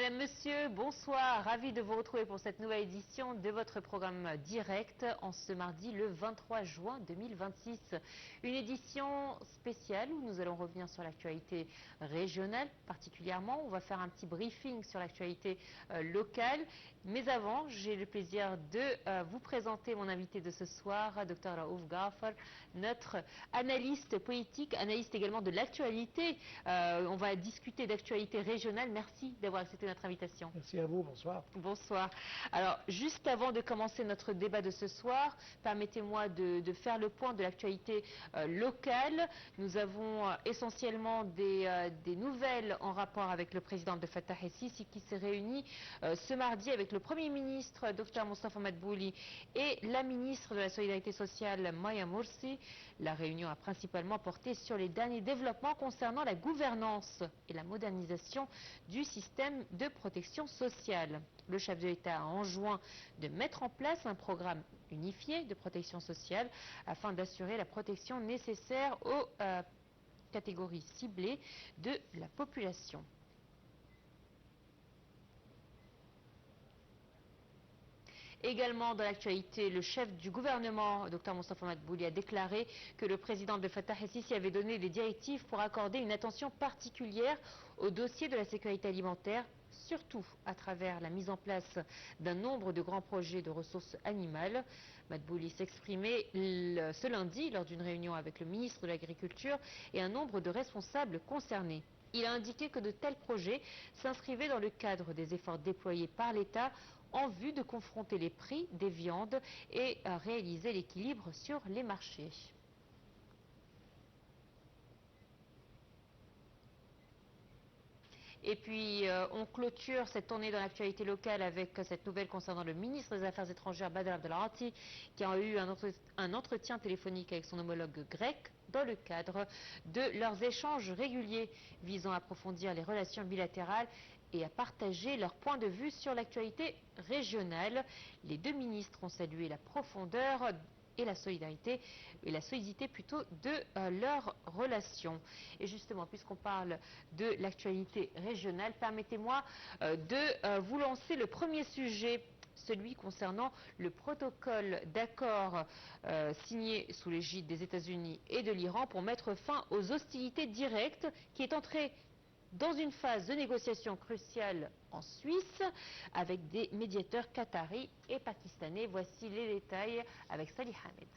Mesdames, Messieurs, bonsoir. Ravi de vous retrouver pour cette nouvelle édition de votre programme direct en ce mardi le 23 juin 2026. Une édition spéciale où nous allons revenir sur l'actualité régionale particulièrement. On va faire un petit briefing sur l'actualité locale. Mais avant, j'ai le plaisir de vous présenter mon invité de ce soir, Dr Raouf Gafar, notre analyste politique, analyste également de l'actualité. On va discuter d'actualité régionale. Merci d'avoir accepté notre invitation. Merci à vous, bonsoir. Bonsoir. Alors, juste avant de commencer notre débat de ce soir, permettez-moi de faire le point de l'actualité locale. Nous avons essentiellement des nouvelles en rapport avec le président Abdel Fattah el-Sisi qui s'est réuni ce mardi avec le Premier ministre Dr Moustapha Madbouli et la ministre de la Solidarité sociale Maya Morsi. La réunion a principalement porté sur les derniers développements concernant la gouvernance et la modernisation du système de protection sociale. Le chef de l'État a enjoint de mettre en place un programme unifié de protection sociale afin d'assurer la protection nécessaire aux catégories ciblées de la population. Également dans l'actualité, le chef du gouvernement, Dr Moustapha Madbouli, a déclaré que le président Abdel Fattah el-Sisi avait donné des directives pour accorder une attention particulière au dossier de la sécurité alimentaire, surtout à travers la mise en place d'un nombre de grands projets de ressources animales. Madbouli s'exprimait ce lundi lors d'une réunion avec le ministre de l'Agriculture et un nombre de responsables concernés. Il a indiqué que de tels projets s'inscrivaient dans le cadre des efforts déployés par l'État en vue de confronter les prix des viandes et réaliser l'équilibre sur les marchés. Et puis, on clôture cette tournée dans l'actualité locale avec cette nouvelle concernant le ministre des Affaires étrangères, Badr Abdelarati, qui a eu un entretien téléphonique avec son homologue grec dans le cadre de leurs échanges réguliers visant à approfondir les relations bilatérales et à partager leur point de vue sur l'actualité régionale. Les deux ministres ont salué la profondeur et la solidarité, et la solidité plutôt de leurs relations. Et justement, puisqu'on parle de l'actualité régionale, permettez-moi de vous lancer le premier sujet, celui concernant le protocole d'accord signé sous l'égide des États-Unis et de l'Iran pour mettre fin aux hostilités directes, qui est entré dans une phase de négociation cruciale en Suisse avec des médiateurs qataris et pakistanais. Voici les détails avec Salih Hamed.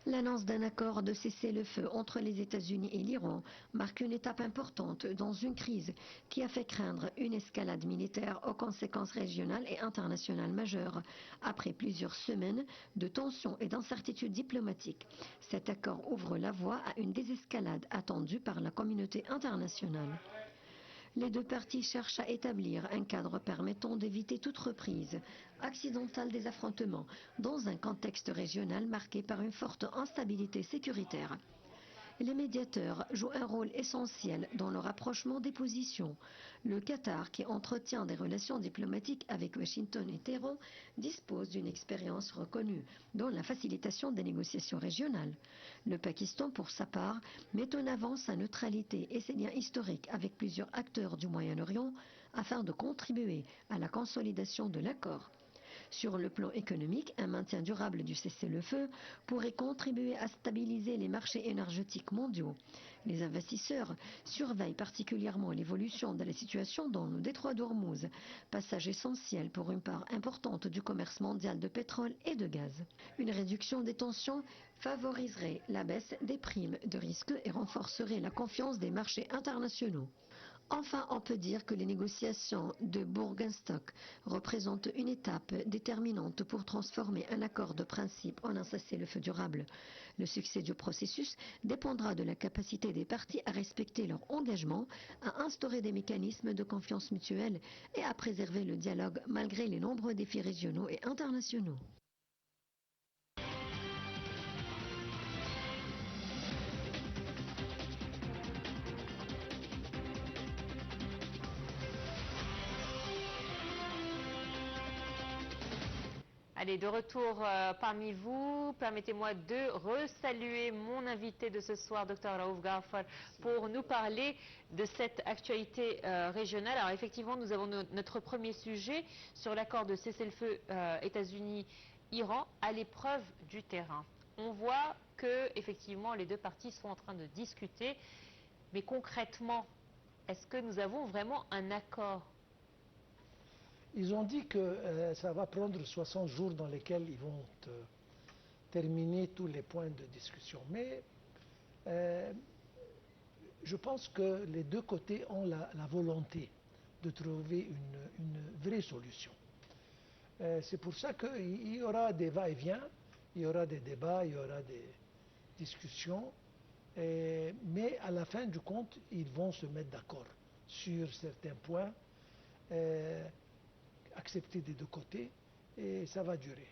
L'annonce d'un accord de cessez-le-feu entre les États-Unis et l'Iran marque une étape importante dans une crise qui a fait craindre une escalade militaire aux conséquences régionales et internationales majeures après plusieurs semaines de tensions et d'incertitudes diplomatiques. Cet accord ouvre la voie à une désescalade attendue par la communauté internationale. Les deux parties cherchent à établir un cadre permettant d'éviter toute reprise accidentelle des affrontements dans un contexte régional marqué par une forte instabilité sécuritaire. Les médiateurs jouent un rôle essentiel dans le rapprochement des positions. Le Qatar, qui entretient des relations diplomatiques avec Washington et Téhéran, dispose d'une expérience reconnue dans la facilitation des négociations régionales. Le Pakistan, pour sa part, met en avant sa neutralité et ses liens historiques avec plusieurs acteurs du Moyen-Orient afin de contribuer à la consolidation de l'accord. Sur le plan économique, un maintien durable du cessez-le-feu pourrait contribuer à stabiliser les marchés énergétiques mondiaux. Les investisseurs surveillent particulièrement l'évolution de la situation dans le détroit d'Ormuz, passage essentiel pour une part importante du commerce mondial de pétrole et de gaz. Une réduction des tensions favoriserait la baisse des primes de risque et renforcerait la confiance des marchés internationaux. Enfin, on peut dire que les négociations de Bürgenstock représentent une étape déterminante pour transformer un accord de principe en un cessez-le-feu durable. Le succès du processus dépendra de la capacité des parties à respecter leur engagement, à instaurer des mécanismes de confiance mutuelle et à préserver le dialogue malgré les nombreux défis régionaux et internationaux. Allez, de retour parmi vous, permettez-moi de resaluer mon invité de ce soir, Dr Raouf Gharfal, pour nous parler de cette actualité régionale. Alors effectivement, nous avons notre premier sujet sur l'accord de cessez-le-feu États-Unis-Iran à l'épreuve du terrain. On voit que effectivement les deux parties sont en train de discuter, mais concrètement, est-ce que nous avons vraiment un accord ? Ils ont dit que ça va prendre 60 jours dans lesquels ils vont terminer tous les points de discussion. Mais je pense que les deux côtés ont la volonté de trouver une vraie solution. C'est pour ça qu'il y aura des va-et-vient, il y aura des débats, il y aura des discussions. Mais à la fin du compte, ils vont se mettre d'accord sur certains points. Accepté des deux côtés, et ça va durer.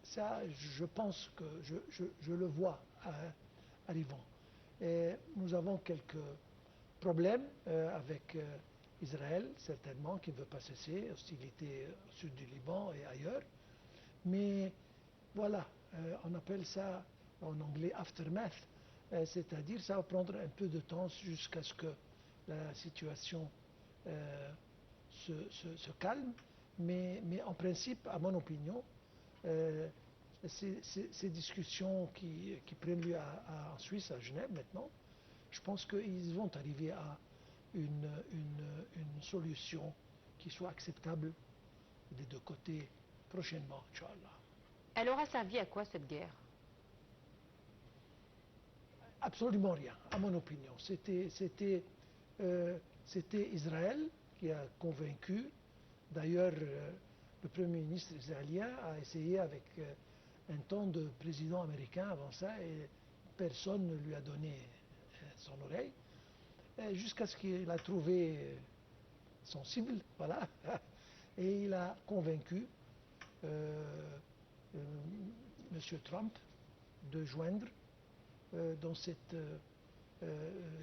Ça, je pense que je le vois arrivant. Et nous avons quelques problèmes avec Israël, certainement, qui ne veut pas cesser, hostilité au sud du Liban et ailleurs. Mais voilà, on appelle ça en anglais aftermath, c'est-à-dire ça va prendre un peu de temps jusqu'à ce que la situation se calme. Mais en principe, à mon opinion, ces discussions qui prennent lieu en Suisse, à Genève maintenant, je pense qu'ils vont arriver à une solution qui soit acceptable des deux côtés prochainement, Inch'Allah. Elle aura servi à quoi cette guerre? Absolument rien, à mon opinion. C'était Israël qui a convaincu. D'ailleurs, le Premier ministre israélien a essayé avec un ton de président américain avant ça et personne ne lui a donné son oreille jusqu'à ce qu'il a trouvé son cible, voilà, et il a convaincu M. Trump de joindre dans cette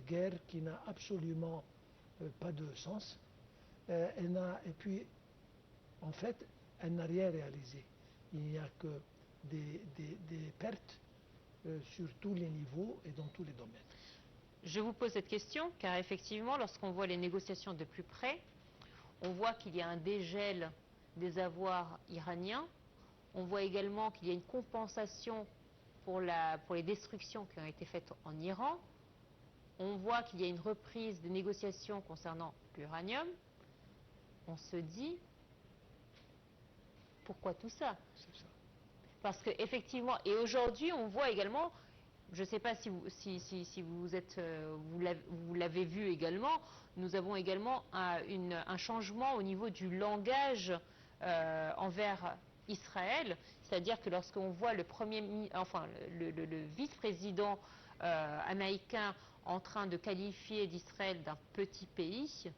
guerre qui n'a absolument pas de sens. Et puis, en fait, elle n'a rien réalisé. Il n'y a que des pertes sur tous les niveaux et dans tous les domaines. Je vous pose cette question car effectivement, lorsqu'on voit les négociations de plus près, on voit qu'il y a un dégel des avoirs iraniens. On voit également qu'il y a une compensation pour les destructions qui ont été faites en Iran. On voit qu'il y a une reprise des négociations concernant l'uranium. On se dit, pourquoi tout ça? Parce qu'effectivement, et aujourd'hui, on voit également, je ne sais pas si vous l'avez vu également, nous avons également un changement au niveau du langage envers Israël, c'est-à-dire que lorsqu'on voit le vice-président américain en train de qualifier d'Israël d'un petit pays,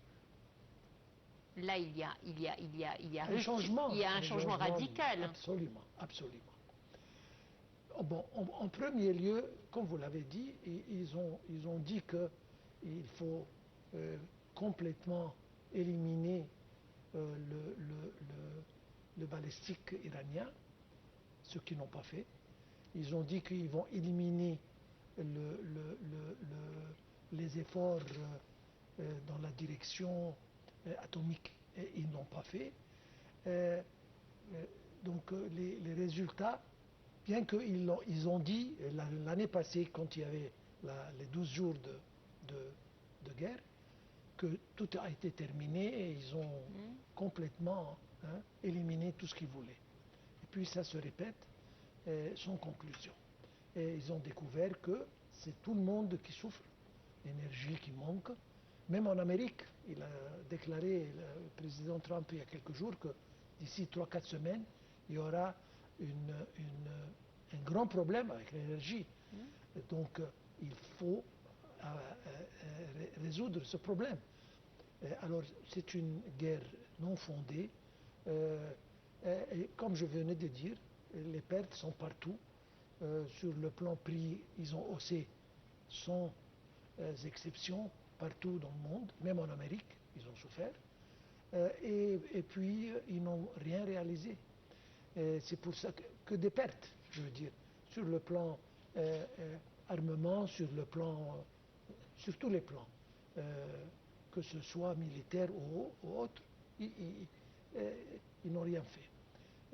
là, il y a un changement radical. Absolument, absolument. Bon, en premier lieu, comme vous l'avez dit, ils ont dit qu'il faut complètement éliminer le balistique iranien, ce qu'ils n'ont pas fait. Ils ont dit qu'ils vont éliminer les efforts dans la direction atomique, et ils n'ont pas fait. Donc les résultats, bien qu'ils ont dit l'année passée, quand il y avait les 12 jours de guerre, que tout a été terminé et ils ont complètement éliminé tout ce qu'ils voulaient. Et puis ça se répète sans conclusion. Et ils ont découvert que c'est tout le monde qui souffre, l'énergie qui manque. Même en Amérique, il a déclaré, le président Trump, il y a quelques jours, que d'ici 3-4 semaines, il y aura un grand problème avec l'énergie. Donc, il faut résoudre ce problème. Alors, c'est une guerre non fondée. Et comme je venais de dire, les pertes sont partout. Sur le plan prix, ils ont haussé sans exception partout dans le monde, même en Amérique, ils ont souffert. Et puis, ils n'ont rien réalisé. C'est pour ça que des pertes, je veux dire, sur le plan armement, sur tous les plans, que ce soit militaire ou autre, ils n'ont rien fait.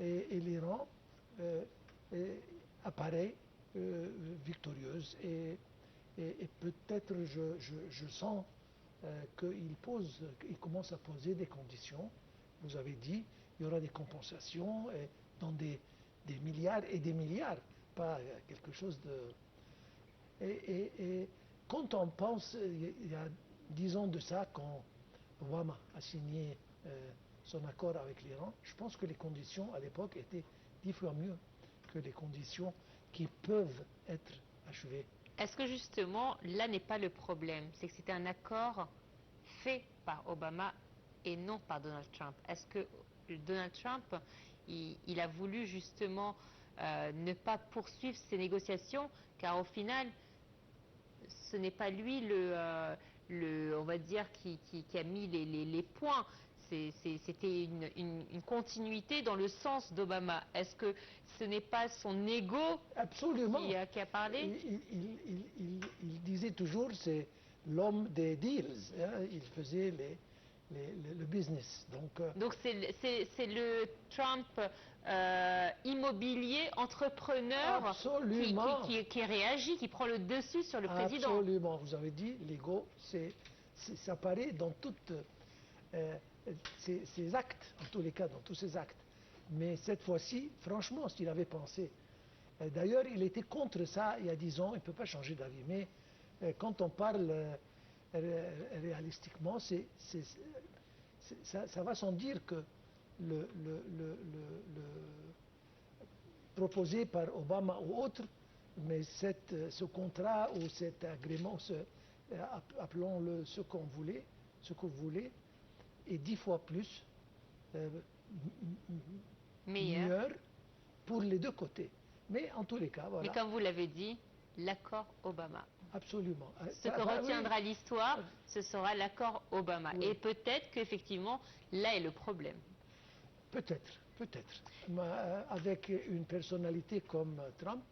Et l'Iran apparaît victorieuse et peut-être je sens qu'il commence à poser des conditions. Vous avez dit, il y aura des compensations dans des milliards et des milliards, pas quelque chose de... Et quand on pense, il y a 10 ans de ça, quand Obama a signé son accord avec l'Iran, je pense que les conditions à l'époque étaient 10 fois mieux que les conditions qui peuvent être achevées. Est-ce que justement, là n'est pas le problème? C'est que c'était un accord fait par Obama et non par Donald Trump. Est-ce que Donald Trump, il a voulu justement ne pas poursuivre ces négociations, car au final, ce n'est pas lui on va dire, qui a mis les points. C'était une continuité dans le sens d'Obama. Est-ce que ce n'est pas son ego qui a parlé? Il disait toujours c'est l'homme des deals. Hein, il faisait le business. Donc c'est le Trump immobilier, entrepreneur qui réagit, qui prend le dessus sur le président. Absolument, vous avez dit, l'ego, ça apparaît dans toutes ces actes, en tous les cas, dans tous ces actes. Mais cette fois-ci, franchement, s'il avait pensé, d'ailleurs, il était contre ça il y a 10 ans, il ne peut pas changer d'avis, mais quand on parle réalistiquement, ça va sans dire que le proposé par Obama ou autre, mais ce contrat ou cet agrément, appelons-le ce que vous voulez, est 10 fois plus meilleur pour les deux côtés. Mais en tous les cas, voilà. Mais comme vous l'avez dit, l'accord Obama. Absolument. Ce que retiendra l'histoire, ce sera l'accord Obama. Oui. Et peut-être qu'effectivement, là est le problème. Peut-être. Mais avec une personnalité comme Trump,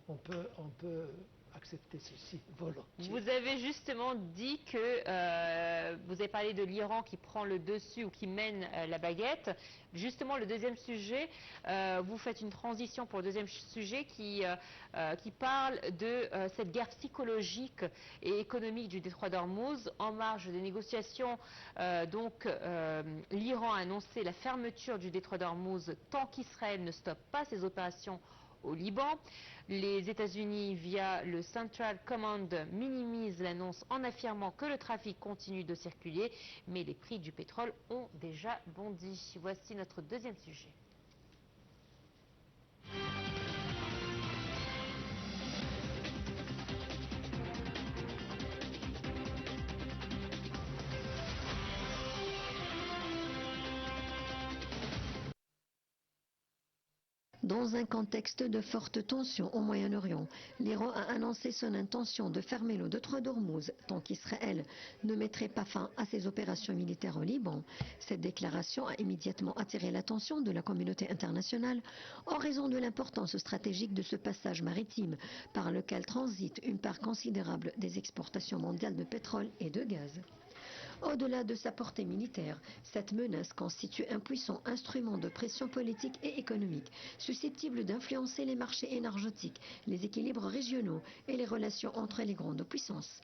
on peut accepter ceci volontiers. Vous avez justement dit que vous avez parlé de l'Iran qui prend le dessus ou qui mène la baguette. Justement, le deuxième sujet, vous faites une transition pour le deuxième sujet qui parle de cette guerre psychologique et économique du détroit d'Ormuz. En marge des négociations, l'Iran a annoncé la fermeture du détroit d'Ormuz tant qu'Israël ne stoppe pas ses opérations au Liban. Les États-Unis, via le Central Command, minimisent l'annonce en affirmant que le trafic continue de circuler, mais les prix du pétrole ont déjà bondi. Voici notre deuxième sujet. Dans un contexte de forte tension au Moyen-Orient, l'Iran a annoncé son intention de fermer le détroit d'Ormuz tant qu'Israël ne mettrait pas fin à ses opérations militaires au Liban. Cette déclaration a immédiatement attiré l'attention de la communauté internationale en raison de l'importance stratégique de ce passage maritime par lequel transite une part considérable des exportations mondiales de pétrole et de gaz. Au-delà de sa portée militaire, cette menace constitue un puissant instrument de pression politique et économique, susceptible d'influencer les marchés énergétiques, les équilibres régionaux et les relations entre les grandes puissances.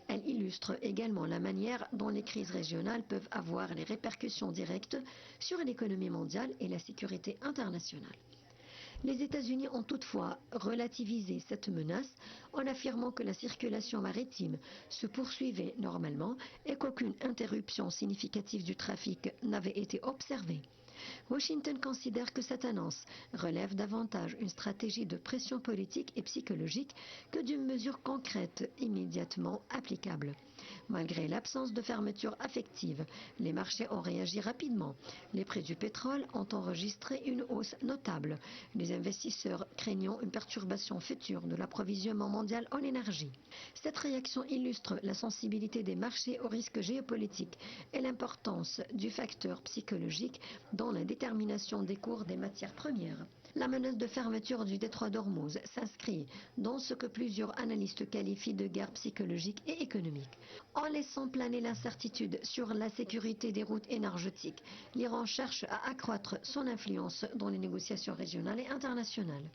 Elle illustre également la manière dont les crises régionales peuvent avoir des répercussions directes sur l'économie mondiale et la sécurité internationale. Les États-Unis ont toutefois relativisé cette menace en affirmant que la circulation maritime se poursuivait normalement et qu'aucune interruption significative du trafic n'avait été observée. Washington considère que cette annonce relève davantage une stratégie de pression politique et psychologique que d'une mesure concrète immédiatement applicable. Malgré l'absence de fermeture affective, les marchés ont réagi rapidement. Les prix du pétrole ont enregistré une hausse notable, les investisseurs craignant une perturbation future de l'approvisionnement mondial en énergie. Cette réaction illustre la sensibilité des marchés aux risques géopolitiques et l'importance du facteur psychologique dans la détermination des cours des matières premières. La menace de fermeture du détroit d'Ormuz s'inscrit dans ce que plusieurs analystes qualifient de guerre psychologique et économique. En laissant planer l'incertitude sur la sécurité des routes énergétiques, l'Iran cherche à accroître son influence dans les négociations régionales et internationales.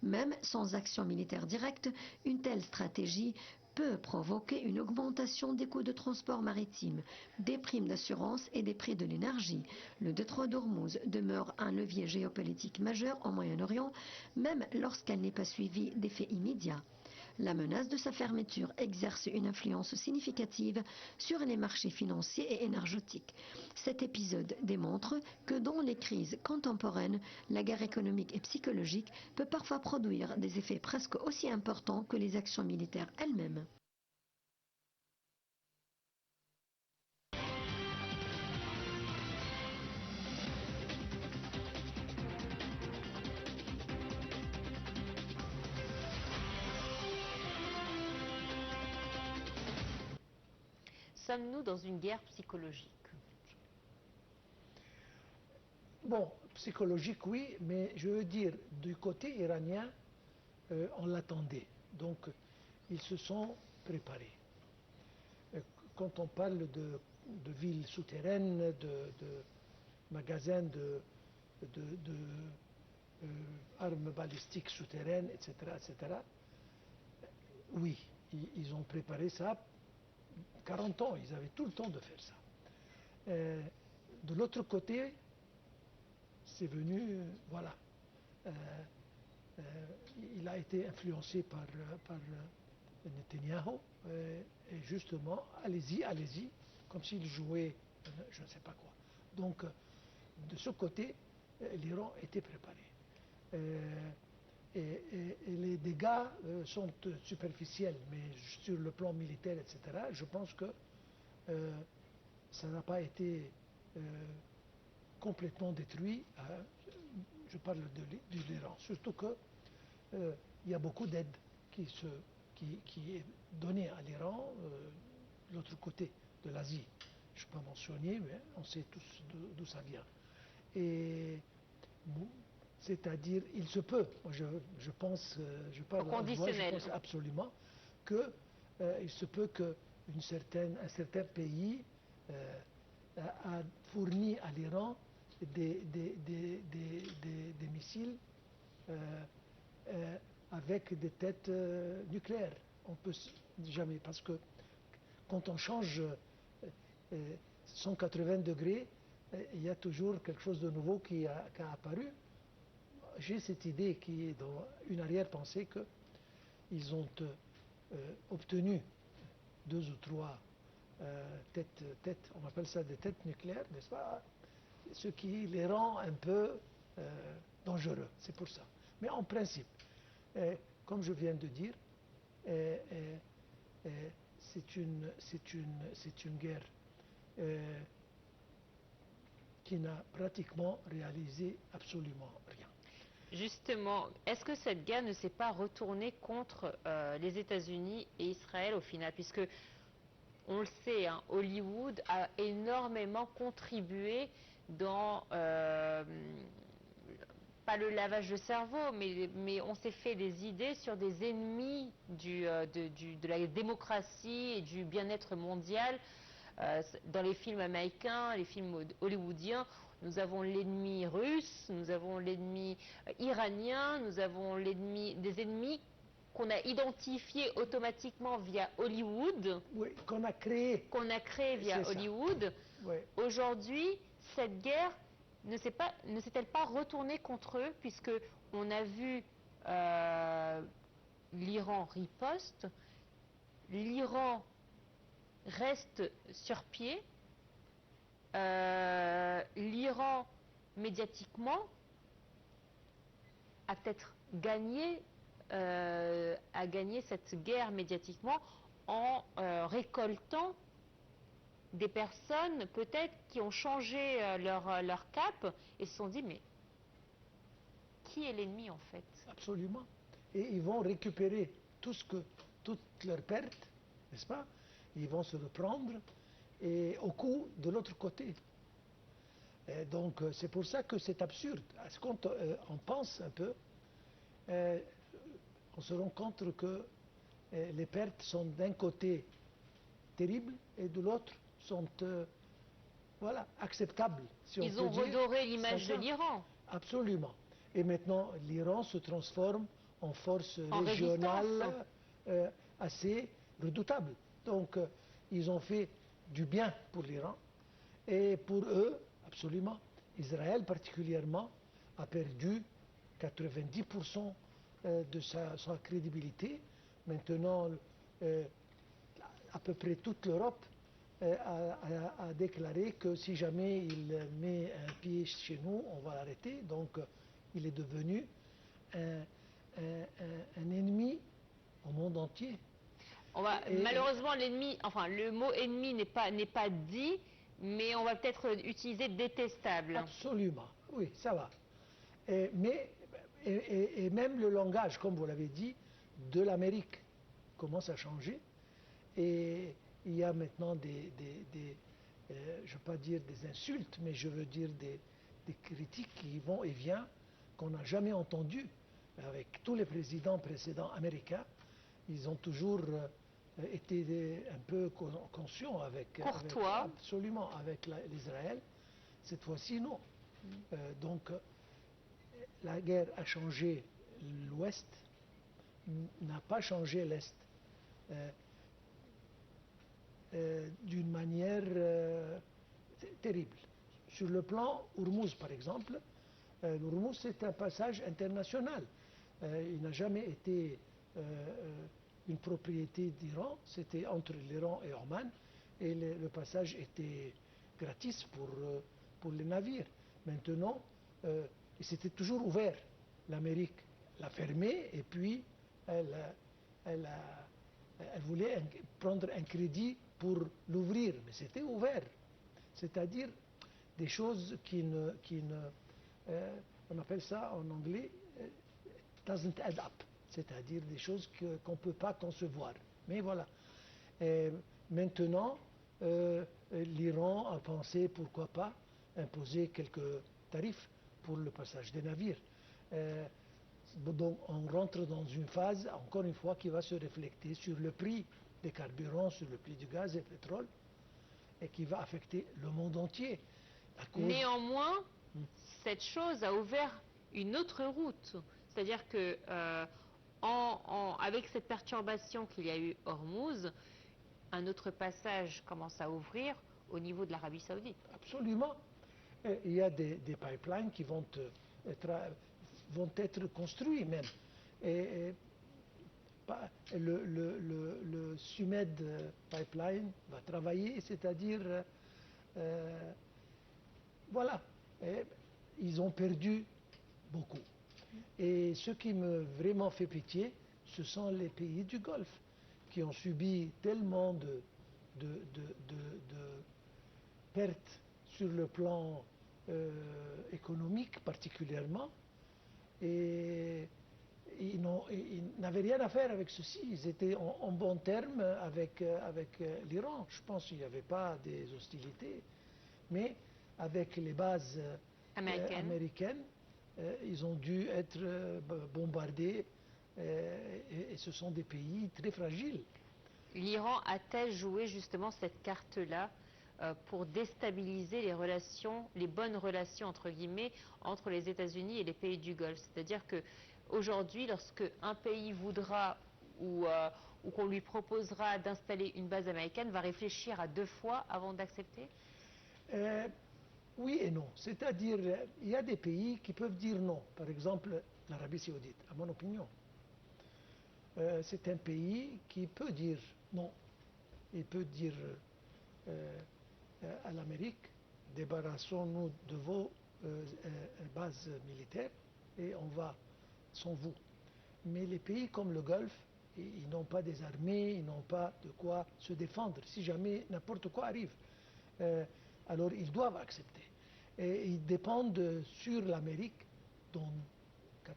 Même sans action militaire directe, une telle stratégie peut provoquer une augmentation des coûts de transport maritime, des primes d'assurance et des prix de l'énergie. Le détroit d'Ormuz demeure un levier géopolitique majeur au Moyen-Orient, même lorsqu'elle n'est pas suivie d'effets immédiats. La menace de sa fermeture exerce une influence significative sur les marchés financiers et énergétiques. Cet épisode démontre que dans les crises contemporaines, la guerre économique et psychologique peut parfois produire des effets presque aussi importants que les actions militaires elles-mêmes. Sommes-nous dans une guerre psychologique? Bon, psychologique, oui, mais je veux dire, du côté iranien, on l'attendait. Donc, ils se sont préparés. Quand on parle de villes souterraines, de magasins armes balistiques souterraines, etc., oui, ils ont préparé ça 40 ans, ils avaient tout le temps de faire ça. De l'autre côté, c'est venu, voilà. Il a été influencé par Netanyahou, et justement, allez-y, comme s'il jouait, je ne sais pas quoi. Donc, de ce côté, l'Iran était préparé. Et les dégâts sont superficiels, mais sur le plan militaire, etc., je pense que ça n'a pas été complètement détruit. Je parle de l'Iran, surtout qu'il y a beaucoup d'aide qui est donnée à l'Iran, de l'autre côté de l'Asie. Je ne peux pas mentionner, mais on sait tous d'où ça vient. Et c'est-à-dire, il se peut, je pense, je parle à voix, je pense absolument qu'il se peut qu'un certain pays a fourni à l'Iran des missiles avec des têtes nucléaires. On peut jamais, parce que quand on change 180 degrés, il y a toujours quelque chose de nouveau qui a apparu. J'ai cette idée qui est dans une arrière-pensée qu'ils ont obtenu 2 ou 3 têtes, on appelle ça des têtes nucléaires, n'est-ce pas? Ce qui les rend un peu dangereux, c'est pour ça. Mais en principe, comme je viens de dire, c'est une guerre qui n'a pratiquement réalisé absolument rien. Justement, est-ce que cette guerre ne s'est pas retournée contre les États-Unis et Israël au final, puisque on le sait, hein, Hollywood a énormément contribué dans pas le lavage de cerveau, mais on s'est fait des idées sur des ennemis de la démocratie et du bien-être mondial. Dans les films américains, les films hollywoodiens, nous avons l'ennemi russe, nous avons l'ennemi iranien, nous avons des ennemis qu'on a identifiés automatiquement via Hollywood. Oui, qu'on a créé. Qu'on a créé via Hollywood. Oui. Aujourd'hui, cette guerre ne s'est-elle pas retournée contre eux, puisque on a vu l'Iran riposte, l'Iran reste sur pied, l'Iran médiatiquement a gagné cette guerre médiatiquement en récoltant des personnes peut-être qui ont changé leur cap et se sont dit mais qui est l'ennemi en fait? Absolument. Et ils vont récupérer toutes leurs pertes, n'est-ce pas? Ils vont se reprendre et au coup de l'autre côté. Et donc c'est pour ça que c'est absurde. Quand on pense un peu, on se rend compte que les pertes sont d'un côté terribles et de l'autre sont voilà, acceptables. Si Ils ont redoré l'image de l'Iran. Absolument. Et maintenant, l'Iran se transforme en force En régionale assez redoutable. Donc, ils ont fait du bien pour l'Iran. Et pour eux, absolument, Israël particulièrement a perdu 90% de sa crédibilité. Maintenant, à peu près toute l'Europe a déclaré que si jamais il met un pied chez nous, on va l'arrêter. Donc, il est devenu un ennemi au monde entier. Malheureusement, l'ennemi, enfin, le mot ennemi n'est pas dit, mais on va peut-être utiliser détestable. Absolument, oui, ça va. Et même le langage, comme vous l'avez dit, de l'Amérique commence à changer. Et il y a maintenant je ne veux pas dire des insultes, mais je veux dire des critiques qui vont et viennent qu'on n'a jamais entendues avec tous les présidents précédents américains. Ils ont toujours été un peu conscients Courtois. Absolument, avec l'Israël. Cette fois-ci, non. Donc, la guerre a changé l'Ouest, n'a pas changé l'Est. D'une manière terrible. Sur le plan Hormuz, par exemple, l'Hormuz, c'est un passage international. Il n'a jamais été une propriété d'Iran, c'était entre l'Iran et Oman, et le passage était gratis pour les navires. Maintenant, c'était toujours ouvert. L'Amérique l'a fermé, et puis elle voulait prendre un crédit pour l'ouvrir, mais c'était ouvert. C'est-à-dire des choses on appelle ça en anglais, doesn't add up. C'est-à-dire des choses qu'on ne peut pas concevoir. Mais voilà. Et maintenant, l'Iran a pensé, pourquoi pas, imposer quelques tarifs pour le passage des navires. Donc on rentre dans une phase, encore une fois, qui va se refléter sur le prix des carburants, sur le prix du gaz et du pétrole, et qui va affecter le monde entier. Néanmoins, cette chose a ouvert une autre route. C'est-à-dire que avec cette perturbation qu'il y a eu Hormuz, un autre passage commence à ouvrir au niveau de l'Arabie Saoudite. Absolument. Il y a des pipelines qui vont être construits même. Et le Sumed Pipeline va travailler, c'est-à-dire, voilà, ils ont perdu beaucoup. Et ce qui me vraiment fait pitié, ce sont les pays du Golfe qui ont subi tellement de pertes sur le plan économique particulièrement, et ils n'avaient rien à faire avec ceci. Ils étaient en bon terme avec l'Iran. Je pense qu'il n'y avait pas des hostilités, mais avec les bases américaines, ils ont dû être bombardés, et ce sont des pays très fragiles. L'Iran a-t-elle joué justement cette carte-là pour déstabiliser les relations, les bonnes relations entre guillemets, entre les États-Unis et les pays du Golfe? C'est-à-dire que aujourd'hui, lorsque un pays voudra ou qu'on lui proposera d'installer une base américaine, va réfléchir à 2 fois avant d'accepter? Oui et non. C'est-à-dire, il y a des pays qui peuvent dire non. Par exemple, l'Arabie Saoudite, à mon opinion. C'est un pays qui peut dire non. Il peut dire à l'Amérique, débarrassons-nous de vos bases militaires et on va sans vous. Mais les pays comme le Golfe ils n'ont pas des armées, ils n'ont pas de quoi se défendre si jamais n'importe quoi arrive. Alors ils doivent accepter. Et ils dépendent sur l'Amérique dans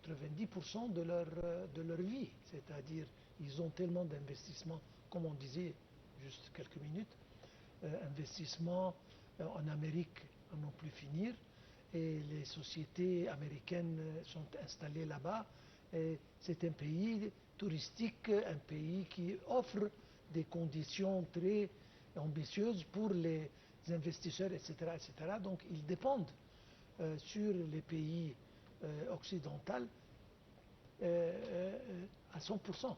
90% de leur vie. C'est-à-dire, ils ont tellement d'investissements, comme on disait juste quelques minutes, investissements en Amérique à n'en plus finir. Et les sociétés américaines sont installées là-bas. Et c'est un pays touristique, un pays qui offre des conditions très ambitieuses pour les investisseurs, etc., etc. Donc ils dépendent sur les pays occidentaux à 100%.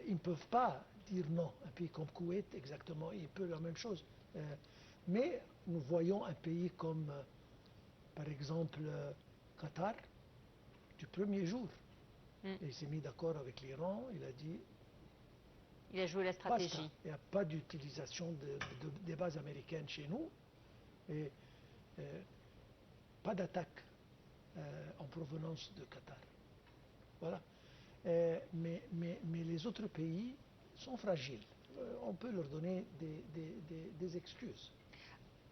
Ils ne peuvent pas dire non. Un pays comme Koweït, exactement, il peut la même chose. Mais nous voyons un pays comme, par exemple, Qatar, du premier jour. Il s'est mis d'accord avec l'Iran, il a dit... Il a joué la stratégie. Basta. Il n'y a pas d'utilisation des bases américaines chez nous. Et pas d'attaque en provenance de Qatar. Voilà. Mais les autres pays sont fragiles. On peut leur donner des excuses.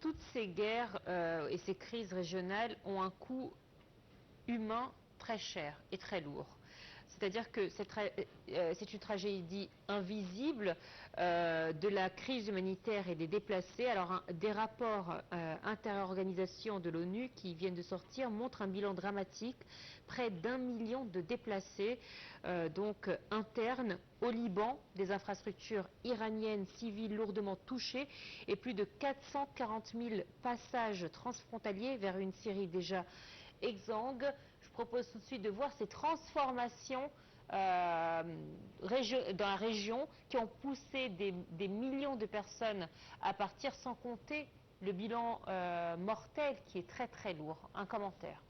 Toutes ces guerres et ces crises régionales ont un coût humain très cher et très lourd. C'est-à-dire que c'est une tragédie invisible de la crise humanitaire et des déplacés. Alors, des rapports interorganisations de l'ONU qui viennent de sortir montrent un bilan dramatique. Près d'1 million de déplacés, donc internes au Liban, des infrastructures iraniennes civiles lourdement touchées et plus de 440 000 passages transfrontaliers vers une Syrie déjà exsangue. Je propose tout de suite de voir ces transformations dans la région qui ont poussé des millions de personnes à partir, sans compter le bilan mortel qui est très très lourd. Un commentaire.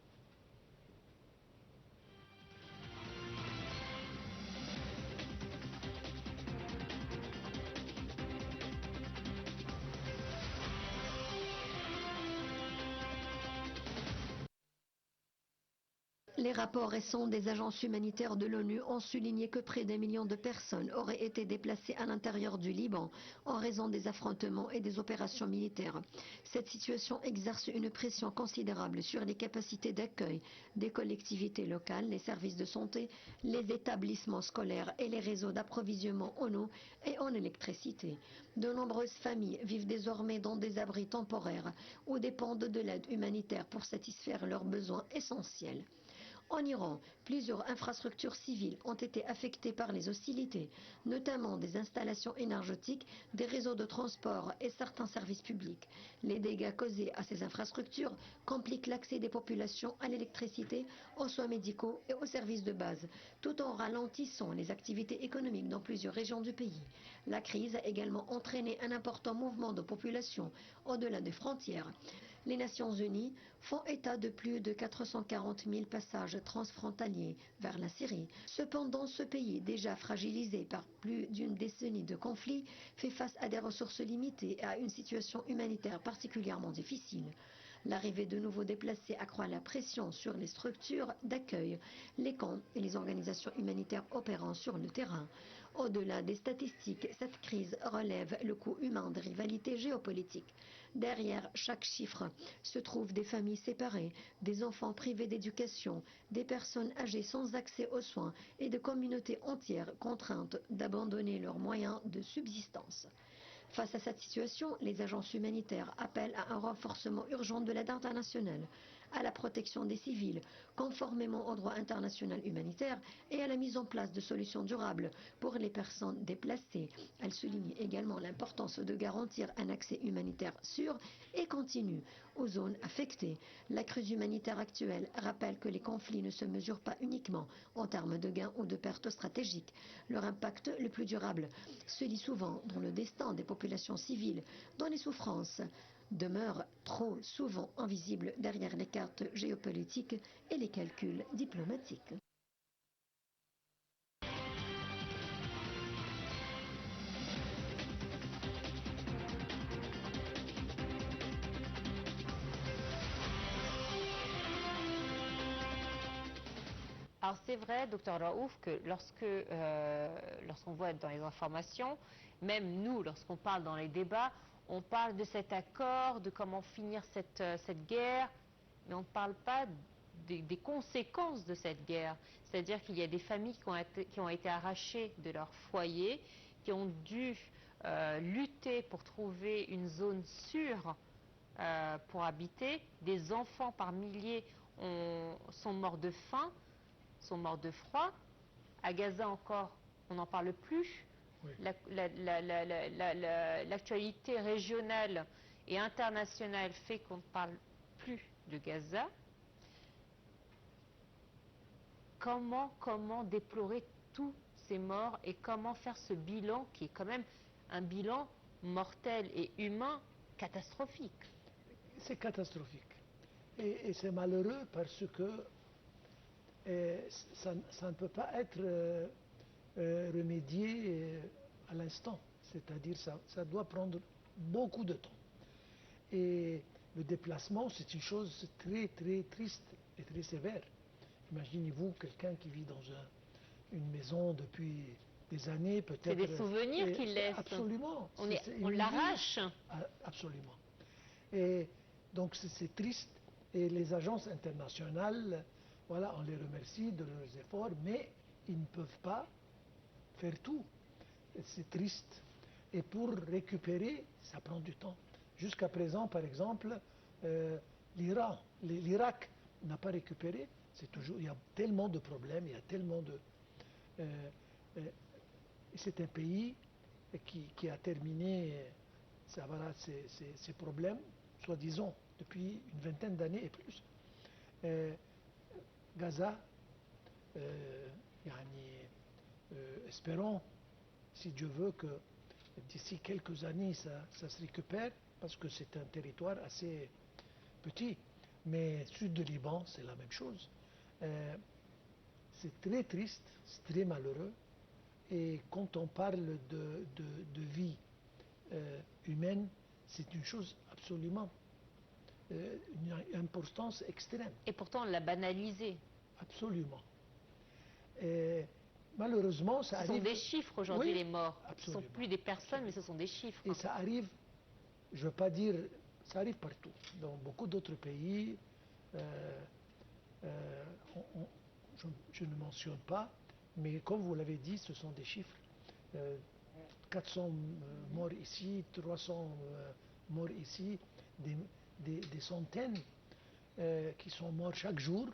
Les rapports récents des agences humanitaires de l'ONU ont souligné que près d'1 million de personnes auraient été déplacées à l'intérieur du Liban en raison des affrontements et des opérations militaires. Cette situation exerce une pression considérable sur les capacités d'accueil des collectivités locales, les services de santé, les établissements scolaires et les réseaux d'approvisionnement en eau et en électricité. De nombreuses familles vivent désormais dans des abris temporaires ou dépendent de l'aide humanitaire pour satisfaire leurs besoins essentiels. En Iran, plusieurs infrastructures civiles ont été affectées par les hostilités, notamment des installations énergétiques, des réseaux de transport et certains services publics. Les dégâts causés à ces infrastructures compliquent l'accès des populations à l'électricité, aux soins médicaux et aux services de base, tout en ralentissant les activités économiques dans plusieurs régions du pays. La crise a également entraîné un important mouvement de population au-delà des frontières. Les Nations Unies font état de plus de 440 000 passages transfrontaliers vers la Syrie. Cependant, ce pays, déjà fragilisé par plus d'une décennie de conflits, fait face à des ressources limitées et à une situation humanitaire particulièrement difficile. L'arrivée de nouveaux déplacés accroît la pression sur les structures d'accueil, les camps et les organisations humanitaires opérant sur le terrain. Au-delà des statistiques, cette crise relève le coût humain des rivalités géopolitiques. Derrière chaque chiffre se trouvent des familles séparées, des enfants privés d'éducation, des personnes âgées sans accès aux soins et des communautés entières contraintes d'abandonner leurs moyens de subsistance. Face à cette situation, les agences humanitaires appellent à un renforcement urgent de l'aide internationale, à la protection des civils, conformément au droit international humanitaire, et à la mise en place de solutions durables pour les personnes déplacées. Elle souligne également l'importance de garantir un accès humanitaire sûr et continu aux zones affectées. La crise humanitaire actuelle rappelle que les conflits ne se mesurent pas uniquement en termes de gains ou de pertes stratégiques. Leur impact le plus durable se lit souvent dans le destin des populations civiles, dont les souffrances demeurent trop souvent invisibles derrière les cartes géopolitiques et les calculs diplomatiques. Alors c'est vrai, docteur Raouf, que lorsqu'on voit dans les informations, même nous, lorsqu'on parle dans les débats, on parle de cet accord, de comment finir cette guerre, mais on ne parle pas des conséquences de cette guerre. C'est-à-dire qu'il y a des familles qui ont été arrachées de leur foyer, qui ont dû lutter pour trouver une zone sûre pour habiter. Des enfants par milliers sont morts de faim, sont morts de froid. À Gaza encore, on n'en parle plus. Oui. L'actualité régionale et internationale fait qu'on ne parle plus de Gaza. Comment déplorer tous ces morts et comment faire ce bilan qui est quand même un bilan mortel et humain catastrophique? C'est catastrophique. Et c'est malheureux parce que ça ne peut pas être remédié à l'instant. C'est-à-dire ça doit prendre beaucoup de temps. Et le déplacement, c'est une chose très très triste et très sévère. Imaginez-vous quelqu'un qui vit dans une maison depuis des années, peut-être. C'est des souvenirs qu'il laisse. Absolument. On l'arrache. Absolument. Et donc c'est triste. Et les agences internationales, voilà, on les remercie de leurs efforts, mais ils ne peuvent pas faire tout. C'est triste. Et pour récupérer, ça prend du temps. Jusqu'à présent, par exemple, l'Irak n'a pas récupéré. Il y a tellement de problèmes, il y a tellement de... c'est un pays qui a terminé ses problèmes, soi-disant, depuis une vingtaine d'années et plus. Gaza, espérons, si Dieu veut, que d'ici quelques années, ça se récupère, parce que c'est un territoire assez petit. Mais sud de Liban, c'est la même chose. C'est très triste, c'est très malheureux. Et quand on parle de vie humaine, c'est une chose absolument, une importance extrême. Et pourtant, on l'a banalisé. Absolument. Et malheureusement, ça arrive... Ce sont des chiffres aujourd'hui, oui, les morts. absolument. Ce ne sont plus des personnes, mais ce sont des chiffres. Et ça arrive, je ne veux pas dire, ça arrive partout. Dans beaucoup d'autres pays, je ne mentionne pas, mais comme vous l'avez dit, ce sont des chiffres. 400 morts ici, 300 morts ici, des centaines qui sont morts chaque jour.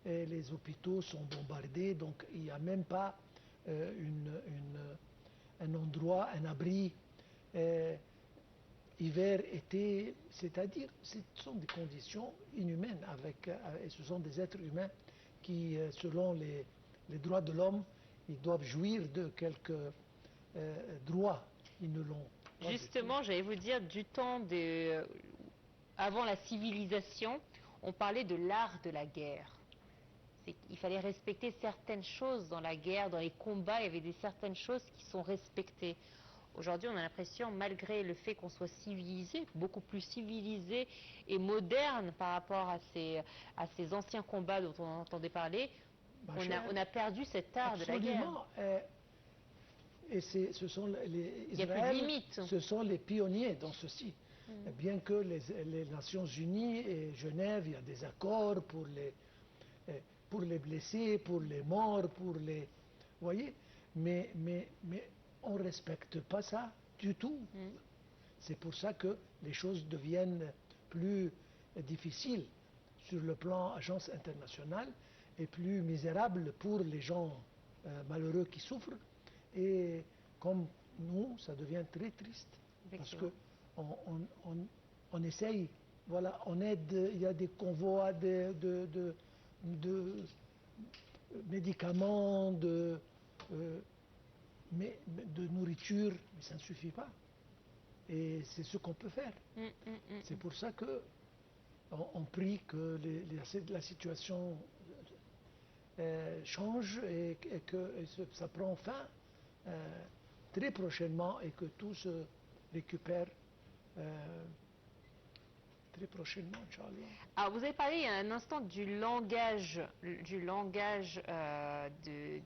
Et les hôpitaux sont bombardés, donc il n'y a même pas un endroit, un abri. Hiver, été, c'est-à-dire, ce sont des conditions inhumaines, et ce sont des êtres humains qui, selon les droits de l'homme, ils doivent jouir de quelques droits. Ils ne l'ont pas. Justement, j'allais vous dire, du temps avant la civilisation, on parlait de l'art de la guerre. Il fallait respecter certaines choses dans la guerre, dans les combats, il y avait certaines choses qui sont respectées. Aujourd'hui, on a l'impression, malgré le fait qu'on soit civilisé, beaucoup plus civilisé et moderne par rapport à ces anciens combats dont on entendait parler, on a perdu cet art de la guerre. Absolument. Et ce sont les Il y a plus de limite. Ce sont les pionniers dans ceci. Bien que les Nations Unies et Genève, il y a des accords pour les blessés, pour les morts, pour les... Vous voyez, mais on ne respecte pas ça du tout. C'est pour ça que les choses deviennent plus difficiles sur le plan agence internationale et plus misérables pour les gens malheureux qui souffrent. Et comme nous, ça devient très triste. Parce que on essaye, voilà, on aide, il y a des convois de médicaments, de nourriture, mais ça ne suffit pas. Et c'est ce qu'on peut faire. C'est pour ça que on prie que la situation change et que ça prend fin très prochainement et que tout se récupère très prochainement, Inch'Allah. Alors, vous avez parlé il y a un instant du langage de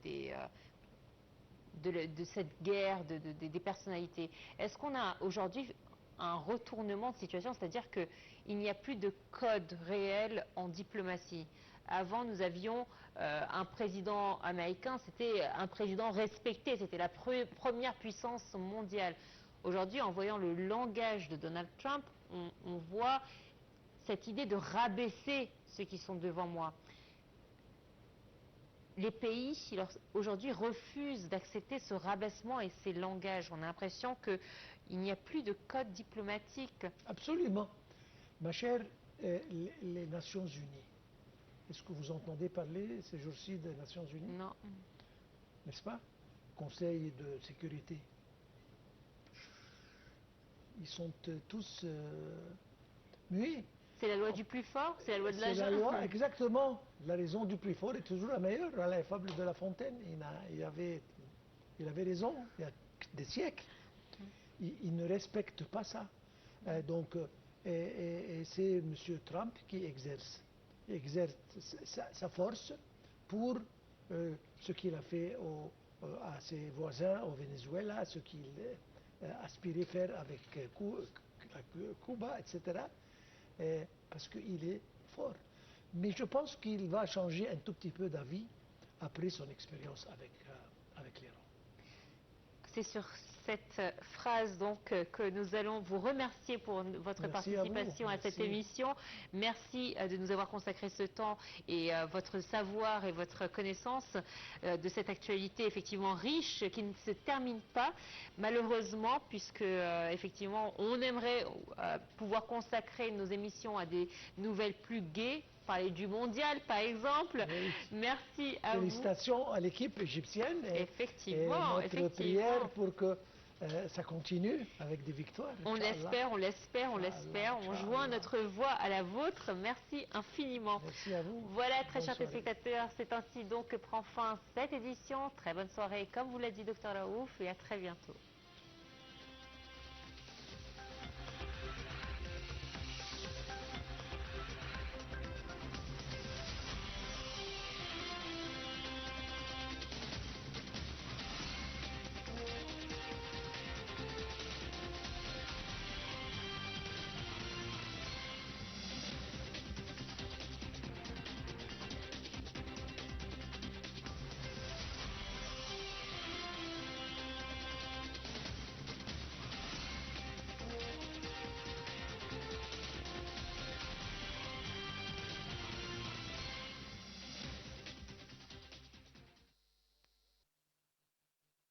cette guerre, des personnalités. Est-ce qu'on a aujourd'hui un retournement de situation, c'est-à-dire qu'il n'y a plus de code réel en diplomatie? Avant, nous avions un président américain, c'était un président respecté, c'était la première puissance mondiale. Aujourd'hui, en voyant le langage de Donald Trump, on voit cette idée de rabaisser ceux qui sont devant moi. Les pays, aujourd'hui, refusent d'accepter ce rabaissement et ces langages. On a l'impression qu'il n'y a plus de code diplomatique. Absolument. Ma chère, les Nations Unies, est-ce que vous entendez parler ces jours-ci des Nations Unies? Non. N'est-ce pas? Conseil de sécurité. Ils sont tous muets. C'est la loi du plus fort, c'est la loi de la C'est la jungle. loi, exactement. La raison du plus fort est toujours la meilleure. Voilà la fable de La Fontaine. Il avait raison, il y a des siècles. Il ne respecte pas ça. Et c'est M. Trump qui exerce sa force pour ce qu'il a fait à ses voisins au Venezuela, ce qu'il aspirait faire avec Cuba, etc. Parce qu'il est fort. Mais je pense qu'il va changer un tout petit peu d'avis après son expérience avec l'Iran. C'est sur cette phrase donc que nous allons vous remercier pour votre participation à cette émission. Merci de nous avoir consacré ce temps et votre savoir et votre connaissance de cette actualité effectivement riche qui ne se termine pas malheureusement puisque effectivement on aimerait pouvoir consacrer nos émissions à des nouvelles plus gaies. Parler du mondial, par exemple. Oui. Merci à vous. Félicitations à l'équipe égyptienne. Effectivement. Et notre prière pour que ça continue avec des victoires. On l'espère, on l'espère, on l'espère. On joint notre voix à la vôtre. Merci infiniment. Merci à vous. Voilà, très chers téléspectateurs, c'est ainsi donc que prend fin cette édition. Très bonne soirée, comme vous l'a dit Dr Raouf, et à très bientôt.